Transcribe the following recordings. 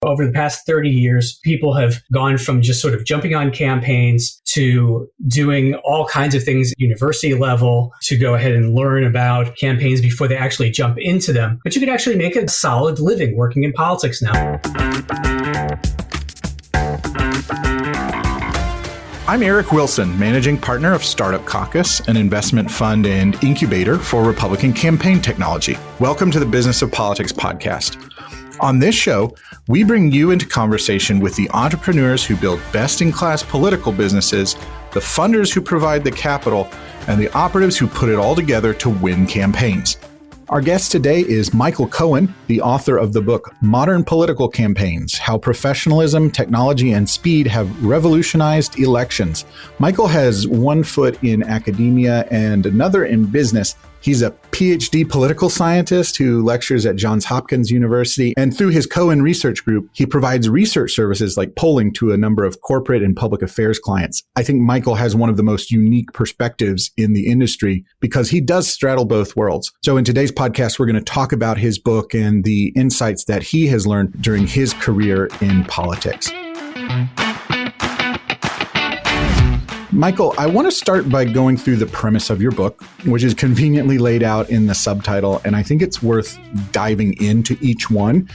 Over the past 30 years, people have gone from just sort of jumping on campaigns to doing all kinds of things at university level to go ahead and learn about campaigns before they actually jump into them. But you could actually make a solid living working in politics now. I'm Eric Wilson, managing partner of Startup Caucus, an investment fund and incubator for Republican campaign technology. Welcome to the Business of Politics podcast. On this show, we bring you into conversation with the entrepreneurs who build best-in-class political businesses, the funders who provide the capital, and the operatives who put it all together to win campaigns. Our guest today is Michael Cohen, the author of the book Modern Political Campaigns: How Professionalism, Technology, and Speed Have Revolutionized Elections. Michael has one foot in academia and another in business. He's a PhD political scientist who lectures at Johns Hopkins University, and through his Cohen Research Group, he provides research services like polling to a number of corporate and public affairs clients. I think Michael has one of the most unique perspectives in the industry because he does straddle both worlds. So in today's podcast, we're going to talk about his book and the insights that he has learned during his career in politics. Michael, I want to start by going through the premise of your book, which is conveniently laid out in the subtitle, and I think it's worth diving into each one.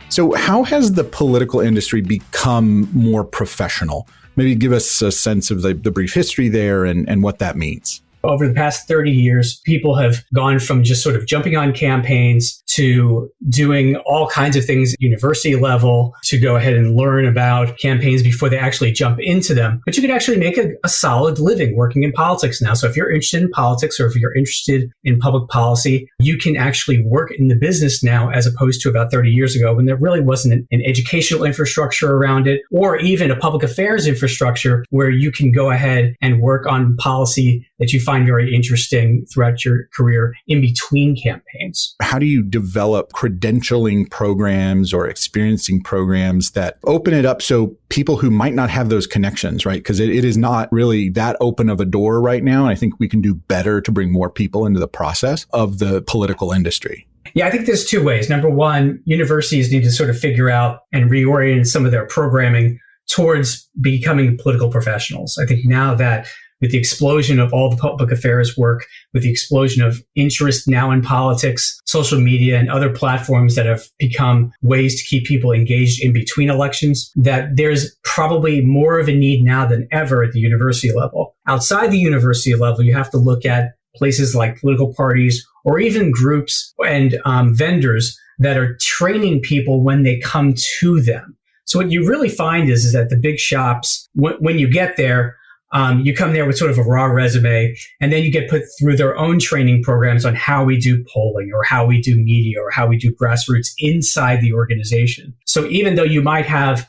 So how has the political industry become more professional? Maybe give us a sense of the brief history there and what that means. Over the past 30 years, people have gone from just sort of jumping on campaigns to doing all kinds of things at university level to go ahead and learn about campaigns before they actually jump into them. But you could actually make a solid living working in politics now. So if you're interested in politics or if you're interested in public policy, you can actually work in the business now as opposed to about 30 years ago when there really wasn't an educational infrastructure around it or even a public affairs infrastructure where you can go ahead and work on policy that you find very interesting throughout your career in between campaigns. How do you develop credentialing programs or experiencing programs that open it up so people who might not have those connections, right? Because it is not really that open of a door right now. I think we can do better to bring more people into the process of the political industry. Yeah, I think there's two ways. Number one, universities need to sort of figure out and reorient some of their programming towards becoming political professionals. I think now that with the explosion of all the public affairs work, with the explosion of interest now in politics, social media, and other platforms that have become ways to keep people engaged in between elections, that there's probably more of a need now than ever at the university level. Outside the university level, you have to look at places like political parties or even groups and vendors that are training people when they come to them. So what you really find is that the big shops, when you get there, you come there with sort of a raw resume, and then you get put through their own training programs on how we do polling or how we do media or how we do grassroots inside the organization. So even though you might have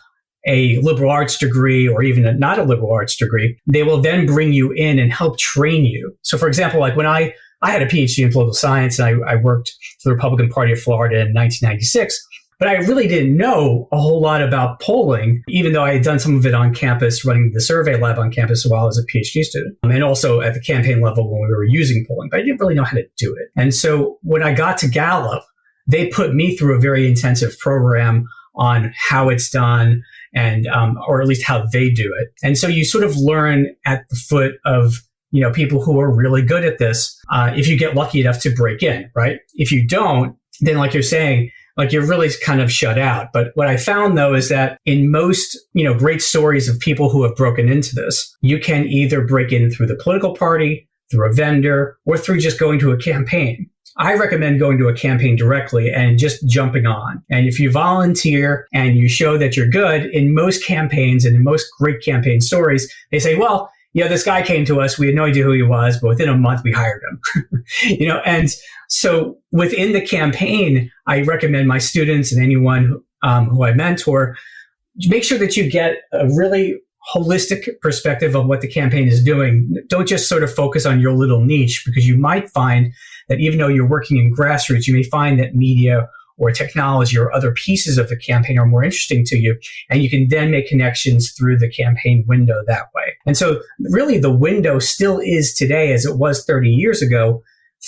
a liberal arts degree or even not a liberal arts degree, they will then bring you in and help train you. So for example, like when I had a PhD in political science and I worked for the Republican Party of Florida in 1996, but I really didn't know a whole lot about polling, even though I had done some of it on campus, running the survey lab on campus while I was a PhD student, and also at the campaign level when we were using polling, but I didn't really know how to do it. And so when I got to Gallup, they put me through a very intensive program on how it's done and, or at least how they do it. And so you sort of learn at the foot of people who are really good at this, if you get lucky enough to break in, right? If you don't, then like you're saying, like you're really kind of shut out. But what I found though is that in most, great stories of people who have broken into this, you can either break in through the political party, through a vendor, or through just going to a campaign. I recommend going to a campaign directly and just jumping on. And if you volunteer and you show that you're good, in most campaigns and in most great campaign stories, they say, well, this guy came to us. We had no idea who he was, but within a month we hired him. And so within the campaign, I recommend my students and anyone who I mentor, make sure that you get a really holistic perspective of what the campaign is doing. Don't just sort of focus on your little niche, because you might find that even though you're working in grassroots, you may find that media or technology or other pieces of the campaign are more interesting to you. And you can then make connections through the campaign window that way. And so really the window still is today as it was 30 years ago,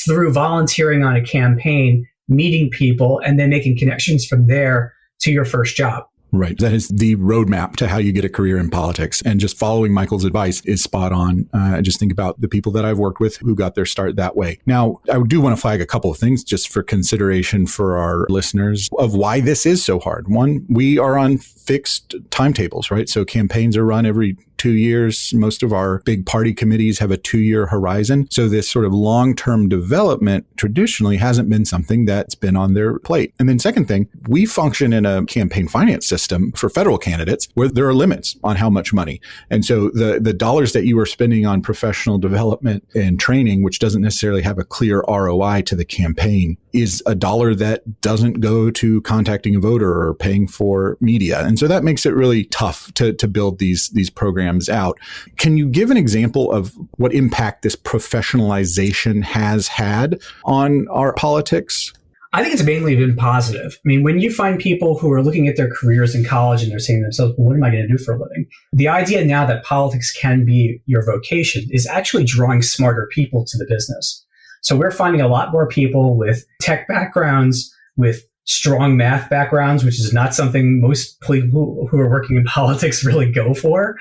through volunteering on a campaign, meeting people, and then making connections from there to your first job. Right. That is the roadmap to how you get a career in politics. And just following Michael's advice is spot on. Just think about the people that I've worked with who got their start that way. Now, I do want to flag a couple of things just for consideration for our listeners of why this is so hard. One, we are on fixed timetables, right? So campaigns are run every 2 years. Most of our big party committees have a 2-year horizon. So this sort of long-term development traditionally hasn't been something that's been on their plate. And then second thing, we function in a campaign finance system for federal candidates where there are limits on how much money. And so the dollars that you are spending on professional development and training, which doesn't necessarily have a clear ROI to the campaign, is a dollar that doesn't go to contacting a voter or paying for media. And so that makes it really tough to build these programs out. Can you give an example of what impact this professionalization has had on our politics? I think it's mainly been positive. I mean, when you find people who are looking at their careers in college and they're saying to themselves, well, what am I going to do for a living? The idea now that politics can be your vocation is actually drawing smarter people to the business. So we're finding a lot more people with tech backgrounds, with strong math backgrounds, which is not something most people who are working in politics really go for.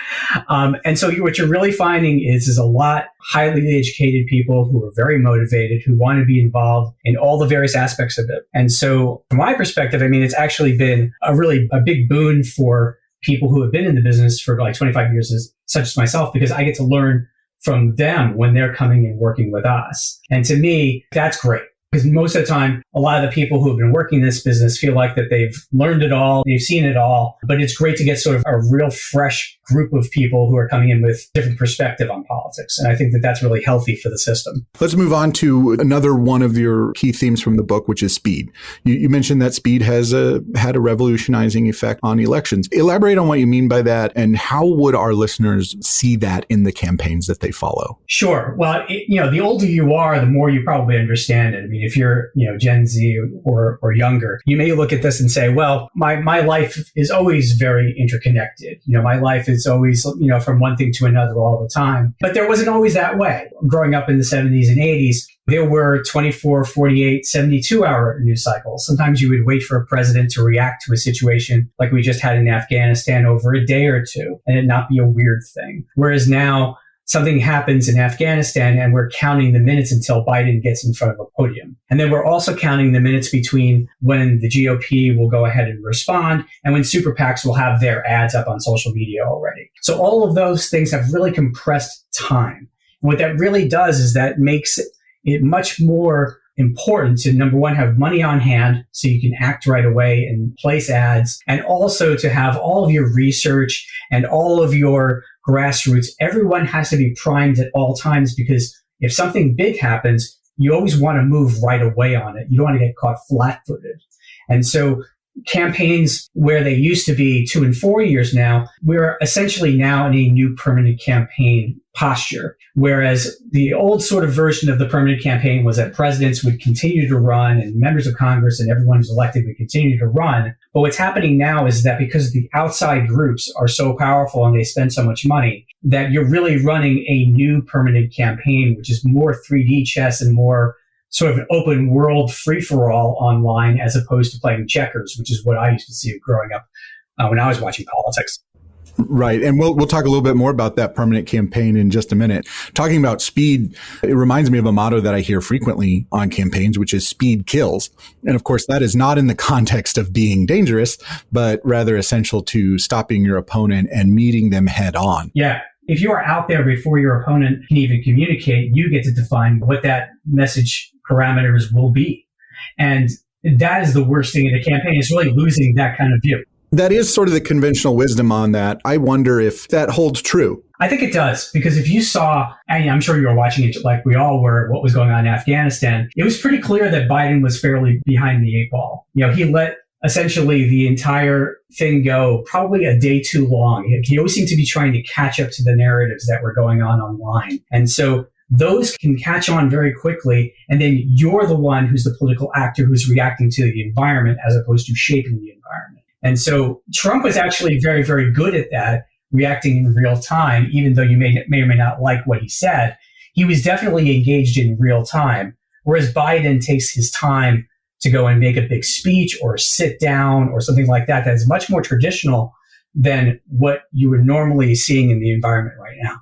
And so what you're really finding is a lot highly educated people who are very motivated, who want to be involved in all the various aspects of it. And so from my perspective, I mean, it's actually been a big boon for people who have been in the business for like 25 years, such as myself, because I get to learn from them when they're coming and working with us. And to me, that's great. Because most of the time, a lot of the people who have been working in this business feel like that they've learned it all, they've seen it all, but it's great to get sort of a real fresh group of people who are coming in with different perspective on politics. And I think that that's really healthy for the system. Let's move on to another one of your key themes from the book, which is speed. You mentioned that speed has had a revolutionizing effect on elections. Elaborate on what you mean by that, and how would our listeners see that in the campaigns that they follow? Sure. Well, the older you are, the more you probably understand it. I mean, if you're, Gen Z or younger, you may look at this and say, well, my life is always very interconnected. My life is always, from one thing to another all the time. But there wasn't always that way. Growing up in the 70s and 80s, there were 24, 48, 72-hour news cycles. Sometimes you would wait for a president to react to a situation like we just had in Afghanistan over a day or two, and it not be a weird thing. Whereas now, something happens in Afghanistan and we're counting the minutes until Biden gets in front of a podium. And then we're also counting the minutes between when the GOP will go ahead and respond and when super PACs will have their ads up on social media already. So all of those things have really compressed time. And what that really does is that makes it much more important to, number one, have money on hand so you can act right away and place ads, and also to have all of your research and all of your grassroots. Everyone has to be primed at all times, because if something big happens, you always want to move right away on it. You don't want to get caught flat-footed. And so campaigns where they used to be 2 and 4 years now, we're essentially now in a new permanent campaign posture. Whereas the old sort of version of the permanent campaign was that presidents would continue to run and members of Congress and everyone who's elected would continue to run. But what's happening now is that because the outside groups are so powerful and they spend so much money, that you're really running a new permanent campaign, which is more 3D chess and more sort of an open world free-for-all online, as opposed to playing checkers, which is what I used to see growing up when I was watching politics. Right. And we'll talk a little bit more about that permanent campaign in just a minute. Talking about speed, it reminds me of a motto that I hear frequently on campaigns, which is speed kills. And of course, that is not in the context of being dangerous, but rather essential to stopping your opponent and meeting them head on. Yeah. If you are out there before your opponent can even communicate, you get to define what that message parameters will be. And that is the worst thing in the campaign, is really losing that kind of view. That is sort of the conventional wisdom on that. I wonder if that holds true. I think it does, because if you saw, and I'm sure you were watching it like we all were, what was going on in Afghanistan, it was pretty clear that Biden was fairly behind the 8 ball. He let essentially the entire thing go probably a day too long. He always seemed to be trying to catch up to the narratives that were going on online. And so those can catch on very quickly, and then you're the one who's the political actor who's reacting to the environment as opposed to shaping the environment. And so Trump was actually very, very good at that, reacting in real time, even though you may or may not like what he said. He was definitely engaged in real time, whereas Biden takes his time to go and make a big speech or sit down or something like that. That is much more traditional than what you were normally seeing in the environment right now.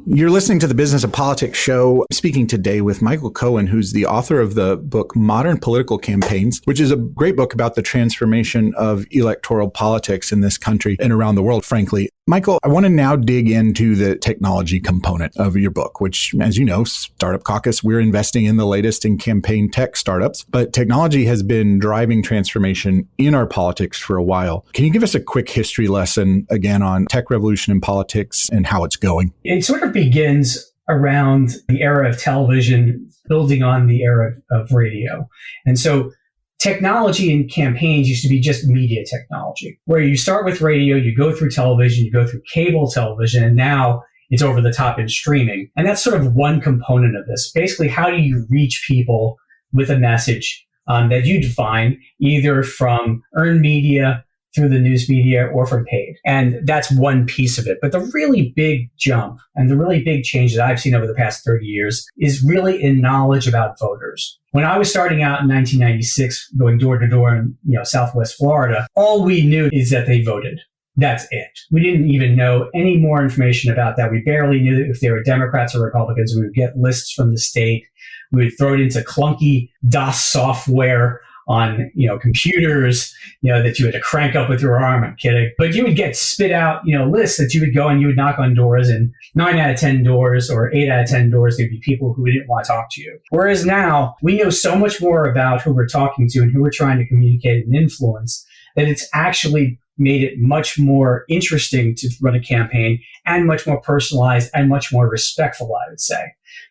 You're listening to the Business of Politics show, speaking today with Michael Cohen, who's the author of the book Modern Political Campaigns, which is a great book about the transformation of electoral politics in this country and around the world, frankly. Michael, I want to now dig into the technology component of your book, which, as you know, Startup Caucus, we're investing in the latest in campaign tech startups, but technology has been driving transformation in our politics for a while. Can you give us a quick history lesson again on tech revolution in politics and how it's going? It sort of begins around the era of television, building on the era of radio. And so technology in campaigns used to be just media technology, where you start with radio, you go through television, you go through cable television, and now it's over the top in streaming. And that's sort of one component of this. Basically, how do you reach people with a message that you define, either from earned media, through the news media, or from paid? And that's one piece of it. But the really big jump and the really big change that I've seen over the past 30 years is really in knowledge about voters. When I was starting out in 1996, going door to door in Southwest Florida, all we knew is that they voted. That's it. We didn't even know any more information about that. We barely knew if they were Democrats or Republicans. We would get lists from the state. We would throw it into clunky DOS software on computers, that you had to crank up with your arm. I'm kidding. But you would get spit out, lists that you would go and you would knock on doors, and 9 out of 10 doors or 8 out of 10 doors, there'd be people who didn't want to talk to you. Whereas now we know so much more about who we're talking to and who we're trying to communicate and influence that it's actually made it much more interesting to run a campaign and much more personalized and much more respectful, I would say.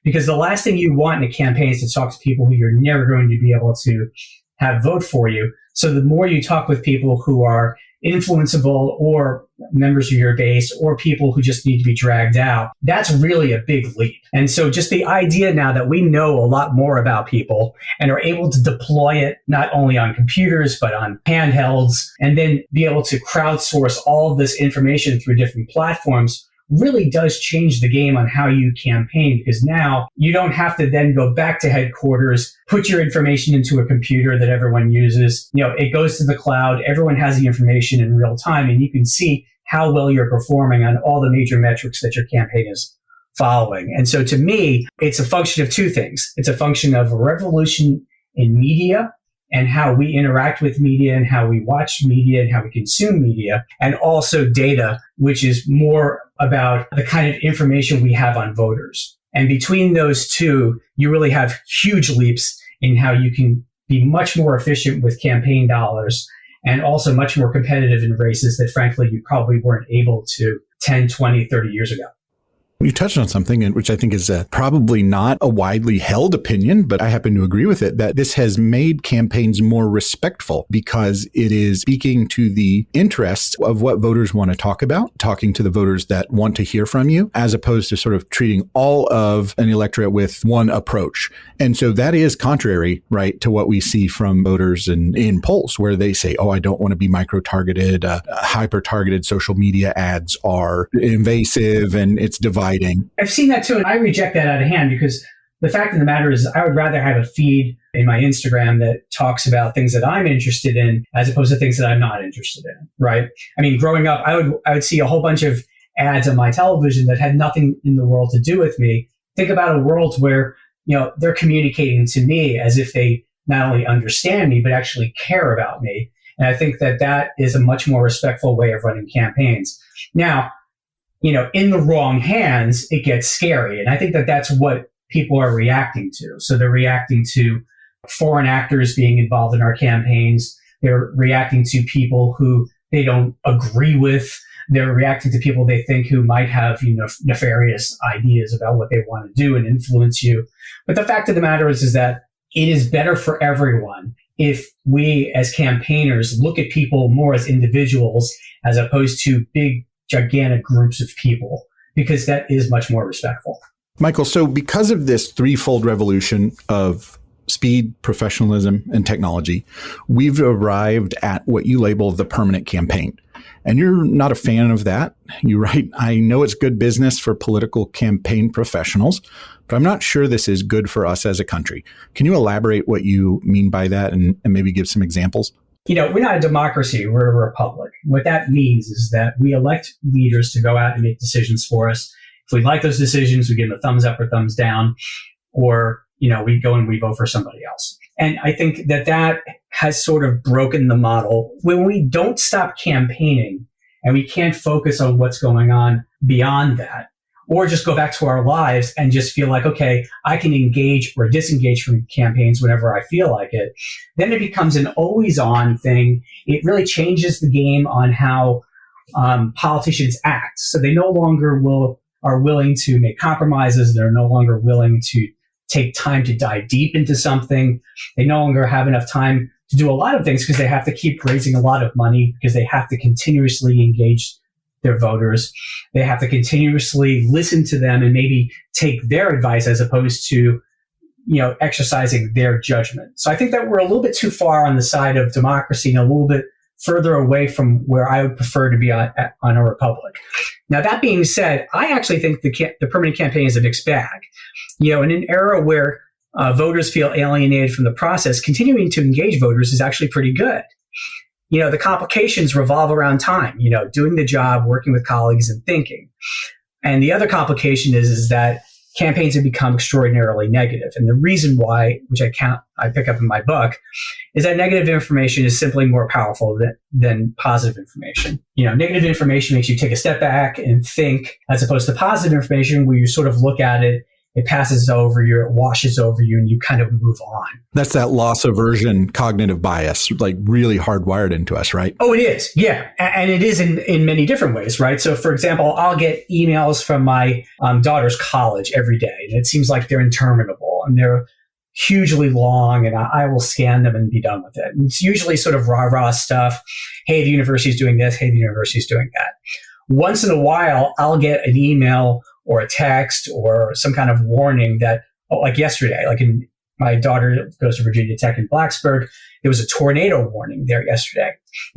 Because the last thing you want in a campaign is to talk to people who you're never going to be able to have vote for you. So the more you talk with people who are influenceable or members of your base or people who just need to be dragged out, that's really a big leap. And so just the idea now that we know a lot more about people and are able to deploy it not only on computers, but on handhelds, and then be able to crowdsource all of this information through different platforms really does change the game on how you campaign, because now you don't have to then go back to headquarters, put your information into a computer that everyone uses. It goes to the cloud. Everyone has the information in real time, and you can see how well you're performing on all the major metrics that your campaign is following. And so to me, it's a function of two things. It's a function of a revolution in media and how we interact with media and how we watch media and how we consume media, and also data, which is more about the kind of information we have on voters. And between those two, you really have huge leaps in how you can be much more efficient with campaign dollars and also much more competitive in races that, frankly, you probably weren't able to 10, 20, 30 years ago. You touched on something which I think is probably not a widely held opinion, but I happen to agree with it, that this has made campaigns more respectful because it is speaking to the interests of what voters want to talk about, talking to the voters that want to hear from you, as opposed to sort of treating all of an electorate with one approach. And so that is contrary, right, to what we see from voters in polls, where they say, I don't want to be micro-targeted. Hyper-targeted social media ads are invasive and it's dividing. I've seen that too, and I reject that out of hand, because the fact of the matter is I would rather have a feed in my Instagram that talks about things that I'm interested in as opposed to things that I'm not interested in, right? I mean, growing up, I would see a whole bunch of ads on my television that had nothing in the world to do with me. Think about a world where, they're communicating to me as if they not only understand me, but actually care about me. And I think that is a much more respectful way of running campaigns. Now, in the wrong hands, it gets scary. And I think that's what people are reacting to. So they're reacting to foreign actors being involved in our campaigns. They're reacting to people who they don't agree with. They're reacting to people they think who might have, nefarious ideas about what they want to do and influence you. But the fact of the matter is that it is better for everyone if we as campaigners look at people more as individuals as opposed to big, gigantic groups of people, because that is much more respectful. Michael, so because of this threefold revolution of speed, professionalism, and technology, we've arrived at what you label the permanent campaign. And you're not a fan of that. You write, I know it's good business for political campaign professionals, but I'm not sure this is good for us as a country. Can you elaborate what you mean by that and maybe give some examples? We're not a democracy, we're a republic. What that means is that we elect leaders to go out and make decisions for us. If we like those decisions, we give them a thumbs up or thumbs down, or, we go and we vote for somebody else. And I think that has sort of broken the model. When we don't stop campaigning and we can't focus on what's going on beyond that, or just go back to our lives and just feel like, okay, I can engage or disengage from campaigns whenever I feel like it, then it becomes an always on thing. It really changes the game on how politicians act. So they no longer are willing to make compromises. They're no longer willing to take time to dive deep into something. They no longer have enough time to do a lot of things because they have to keep raising a lot of money, because they have to continuously engage their voters. They have to continuously listen to them and maybe take their advice as opposed to, exercising their judgment. So I think that we're a little bit too far on the side of democracy and a little bit further away from where I would prefer to be on a republic. Now, that being said, I actually think the permanent campaign is a mixed bag. In an era where voters feel alienated from the process, continuing to engage voters is actually pretty good. The complications revolve around time, doing the job, working with colleagues, and thinking. And the other complication is that campaigns have become extraordinarily negative. And the reason why, which I pick up in my book, is that negative information is simply more powerful than positive information. Negative information makes you take a step back and think, as opposed to positive information where you sort of look at it, it passes over you, it washes over you, and you kind of move on. That's that loss aversion cognitive bias, like really hardwired into us, right? Oh, it is. Yeah. And it is in many different ways, right? So, for example, I'll get emails from my daughter's college every day, and it seems like they're interminable and they're hugely long, and I will scan them and be done with it. And it's usually sort of rah-rah stuff. Hey, the university's doing this. Hey, the university's doing that. Once in a while, I'll get an email or a text or some kind of warning that, like yesterday, my daughter goes to Virginia Tech in Blacksburg. There was a tornado warning there yesterday.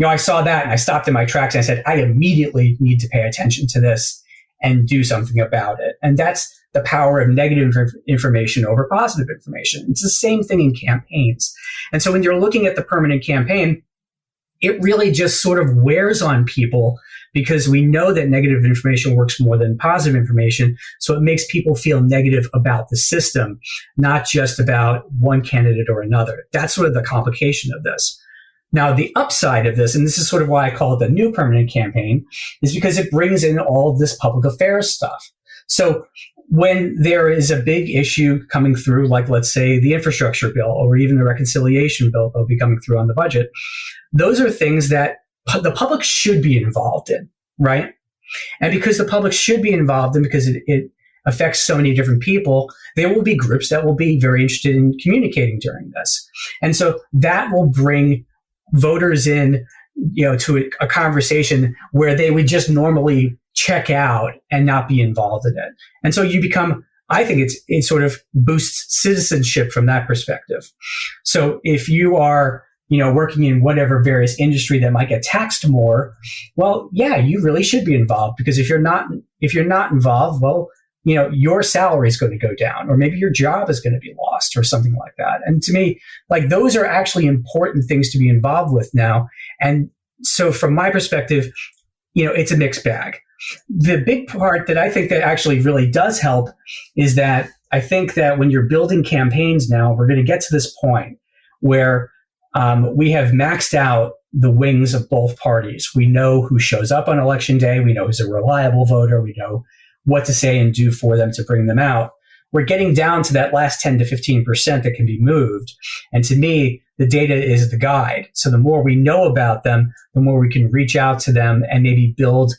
I saw that and I stopped in my tracks and I said, I immediately need to pay attention to this and do something about it. And that's the power of negative information over positive information. It's the same thing in campaigns. And so when you're looking at the permanent campaign, it really just sort of wears on people because we know that negative information works more than positive information. So it makes people feel negative about the system, not just about one candidate or another. That's sort of the complication of this. Now, the upside of this, and this is sort of why I call it the new permanent campaign, is because it brings in all of this public affairs stuff. So when there is a big issue coming through, like let's say the infrastructure bill or even the reconciliation bill that'll be coming through on the budget, those are things that the public should be involved in, right? And because the public should be involved in, because it affects so many different people, there will be groups that will be very interested in communicating during this. And so that will bring voters in, to a conversation where they would just normally check out and not be involved in it. And so you become, I think it sort of boosts citizenship from that perspective. So if you are, working in whatever various industry that might get taxed more, well, yeah, you really should be involved, because if you're not involved, well, your salary is going to go down, or maybe your job is going to be lost or something like that. And to me, those are actually important things to be involved with now. And so from my perspective, it's a mixed bag. The big part that I think that actually really does help is that I think that when you're building campaigns now, we're going to get to this point where we have maxed out the wings of both parties. We know who shows up on election day. We know who's a reliable voter. We know what to say and do for them to bring them out. We're getting down to that last 10 to 15% that can be moved. And to me, the data is the guide. So the more we know about them, the more we can reach out to them and maybe build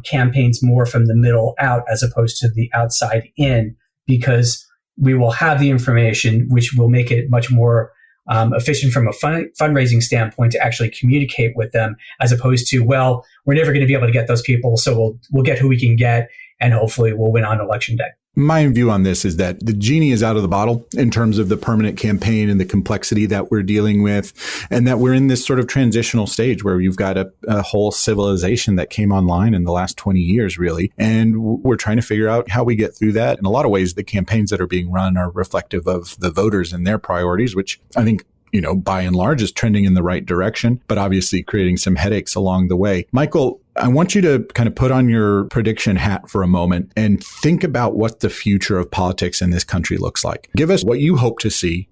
campaigns more from the middle out as opposed to the outside in, because we will have the information, which will make it much more efficient from a fundraising standpoint to actually communicate with them, as opposed to, well, we're never going to be able to get those people, so we'll get who we can get, and hopefully we'll win on election day. My view on this is that the genie is out of the bottle in terms of the permanent campaign and the complexity that we're dealing with, and that we're in this sort of transitional stage where you've got a whole civilization that came online in the last 20 years, really. And we're trying to figure out how we get through that. In a lot of ways, the campaigns that are being run are reflective of the voters and their priorities, which I think, by and large is trending in the right direction, but obviously creating some headaches along the way. Michael, I want you to kind of put on your prediction hat for a moment and think about what the future of politics in this country looks like. Give us what you hope to see,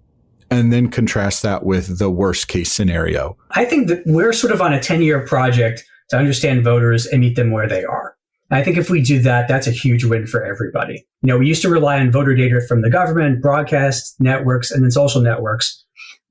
and then contrast that with the worst case scenario. I think that we're sort of on a 10-year project to understand voters and meet them where they are. I think if we do that, that's a huge win for everybody. We used to rely on voter data from the government, broadcast networks, and then social networks.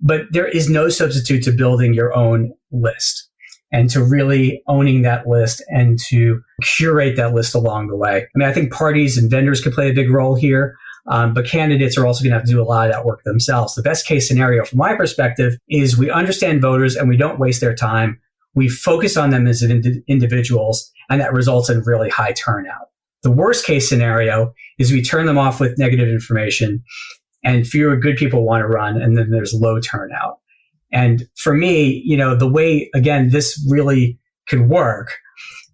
But there is no substitute to building your own list and to really owning that list and to curate that list along the way. I think parties and vendors can play a big role here, but candidates are also going to have to do a lot of that work themselves. The best case scenario from my perspective is we understand voters and we don't waste their time. We focus on them as individuals, and that results in really high turnout. The worst case scenario is we turn them off with negative information and fewer good people want to run, and then there's low turnout. And for me, the way, again, this really could work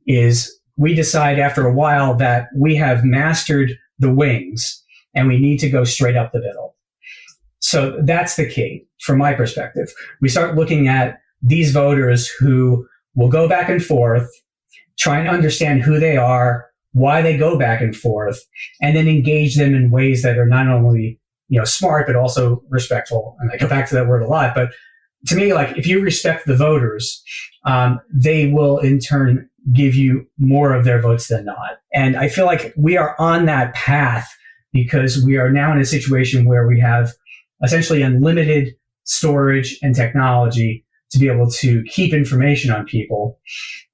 is we decide after a while that we have mastered the wings and we need to go straight up the middle. So that's the key from my perspective. We start looking at these voters who will go back and forth, trying to understand who they are, why they go back and forth, and then engage them in ways that are not only smart, but also respectful. And I go back to that word a lot. But to me, if you respect the voters, they will in turn give you more of their votes than not. And I feel like we are on that path because we are now in a situation where we have essentially unlimited storage and technology to be able to keep information on people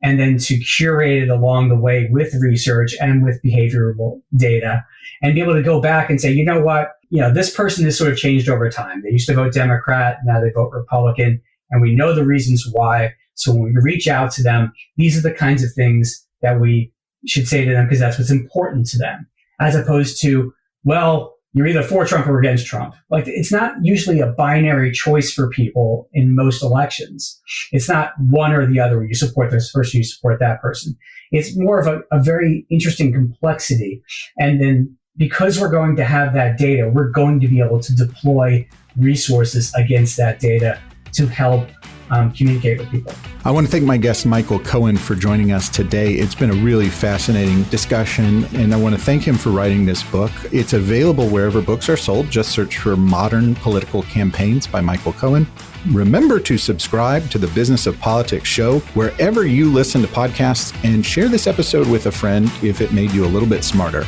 and then to curate it along the way with research and with behavioral data and be able to go back and say, you know what, this person has sort of changed over time. They used to vote Democrat, now they vote Republican, and we know the reasons why. So when we reach out to them, these are the kinds of things that we should say to them because that's what's important to them, as opposed to, well, you're either for Trump or against Trump. It's not usually a binary choice for people in most elections. It's not one or the other where you support this person, you support that person. It's more of a very interesting complexity. And then because we're going to have that data, we're going to be able to deploy resources against that data to help communicate with people. I want to thank my guest, Michael Cohen, for joining us today. It's been a really fascinating discussion, and I want to thank him for writing this book. It's available wherever books are sold. Just search for Modern Political Campaigns by Michael Cohen. Remember to subscribe to the Business of Politics show wherever you listen to podcasts, and share this episode with a friend if it made you a little bit smarter.